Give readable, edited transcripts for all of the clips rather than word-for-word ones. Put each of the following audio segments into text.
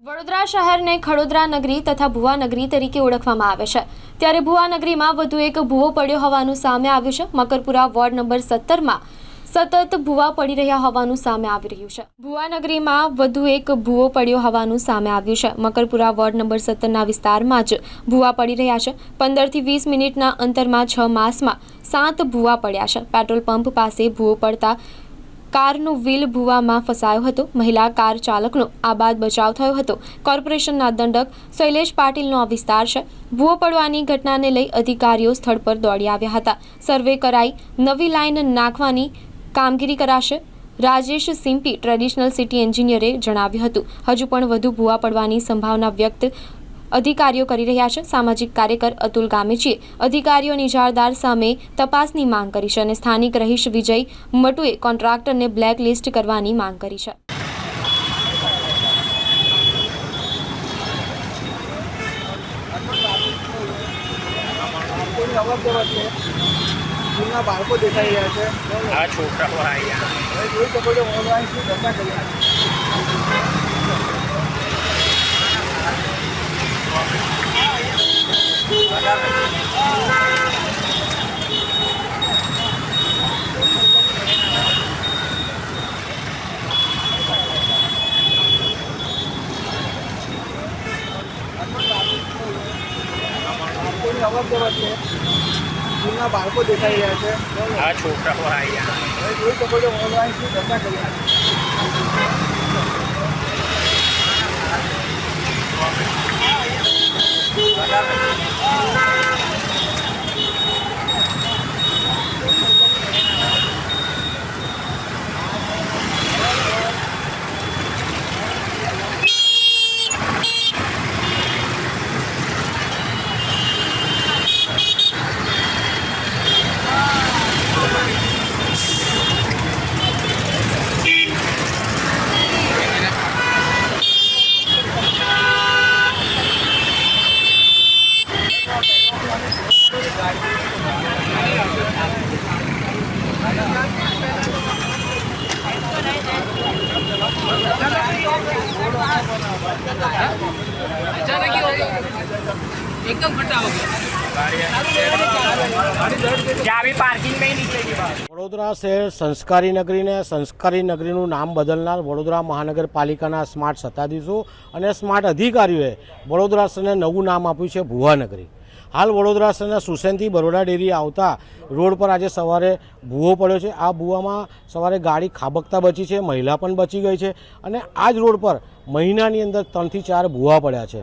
વડોદરા શહેરને ખડોદરા નગરી તથા ભુવા નગરી તરીકે ઓળખવામાં આવે છે, ત્યારે ભુવા નગરીમાં વધુ એક ભૂવો પડ્યો હોવાનું સામે આવ્યું છે। મકરપુરા વોર્ડ નંબર 17માં સતત ભૂવા પડી રહ્યા હોવાનું સામે આવી રહ્યું છે। ભુવા નગરીમાં વધુ એક ભૂવો પડ્યો હોવાનું સામે આવ્યું છે। મકરપુરા વોર્ડ નંબર 17ના વિસ્તારમાં જ ભૂવા પડી રહ્યા છે। 15 થી 20 મિનિટના અંતરમાં 6 માસમાં 7 ભૂવા પડ્યા છે। પેટ્રોલ પંપ પાસે ભૂવો પડતા કારનું વ્હીલ ભૂવામાં ફસાયો હતો। મહિલા કાર ચાલકનો આ બાદ બચાવ થયો હતો। કોર્પોરેશનના દંડક શૈલેષ પાટીલનો આ વિસ્તાર છે। ભૂવો પડવાની ઘટનાને લઈ અધિકારીઓ સ્થળ પર દોડી આવ્યા હતા। સર્વે કરાઈ નવી લાઈન નાખવાની કામગીરી કરાશે। રાજેશ સિમ્પી ટ્રેડિશનલ સિટી એન્જિનિયરે જણાવ્યું હતું। હજુ પણ વધુ ભૂવા પડવાની સંભાવના વ્યક્ત અધિકારીઓ કરી રહ્યા છે। સામાજિક કાર્યકર અતુલ ગામેચીએ અધિકારીઓ નિજારદાર સામે તપાસની માંગ કરી છે અને સ્થાનિક રહીશ વિજય મટુએ કોન્ટ્રાક્ટરને બ્લેક લિસ્ટ કરવાની માંગ કરી છે। બાળકો દેખાઈ રહ્યા છે। આ છોકરાઓ જોઈ શકો છો ઓનલાઈન શું ધંધા કરી બાળકો દેખાઈ રહ્યા છે। આ છોકરાઓ જોઈ શકો છો ઓનલાઈન શું ધંધા કરી एकदम खट्टा हो गया। चाबी पार्किंग में ही नीचे की बात। વડોદરા શહેર સંસ્કારી નગરીને સંસ્કારી નગરીનું નામ બદલનાર વડોદરા મહાનગરપાલિકાના સ્માર્ટ સત્તાધીશો અને સ્માર્ટ અધિકારીઓએ વડોદરા શહેરને નવું નામ આપ્યું છે ભુવા નગરી। હાલ વડોદરા શહેરના સુસેનથી બરોડા ડેરી આવતા રોડ પર આજે સવારે ભૂવો પડ્યો છે। આ ભૂવામાં સવારે ગાડી ખાબકતા બચી છે, મહિલા પણ બચી ગઈ છે અને આ જ રોડ પર મહિનાની અંદર 3 થી 4 ભૂવા પડ્યા છે।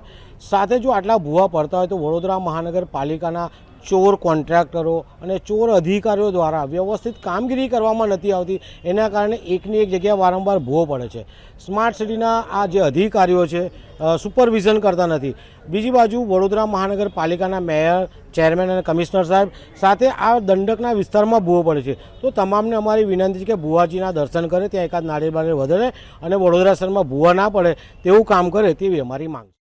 સાથે જો આટલા ભૂવા પડતા હોય તો વડોદરા મહાનગરપાલિકાના ચોર કોન્ટ્રાક્ટરો અને ચોર અધિકારીઓ દ્વારા વ્યવસ્થિત કામગીરી કરવામાં નથી આવતી, એના કારણે એકની એક જગ્યા વારંવાર ભૂવો પડે છે। સ્માર્ટ સિટીના આ જે અધિકારીઓ છે સુપરવિઝન કરતા નથી। બીજી બાજુ વડોદરા મહાનગરપાલિકાના મેયર, ચેરમેન અને કમિશનર સાહેબ સાથે આ દંડકના વિસ્તારમાં ભૂવો પડે છે। તો તમામને અમારી વિનંતી છે કે ભુવાજીના દર્શન કરે, ત્યાં એકાદ નાળિયેર બાળિયેર વધારે અને વડોદરા શહેરમાં ભૂવા ના પડે તેવું કામ કરે તેવી અમારી માંગ છે।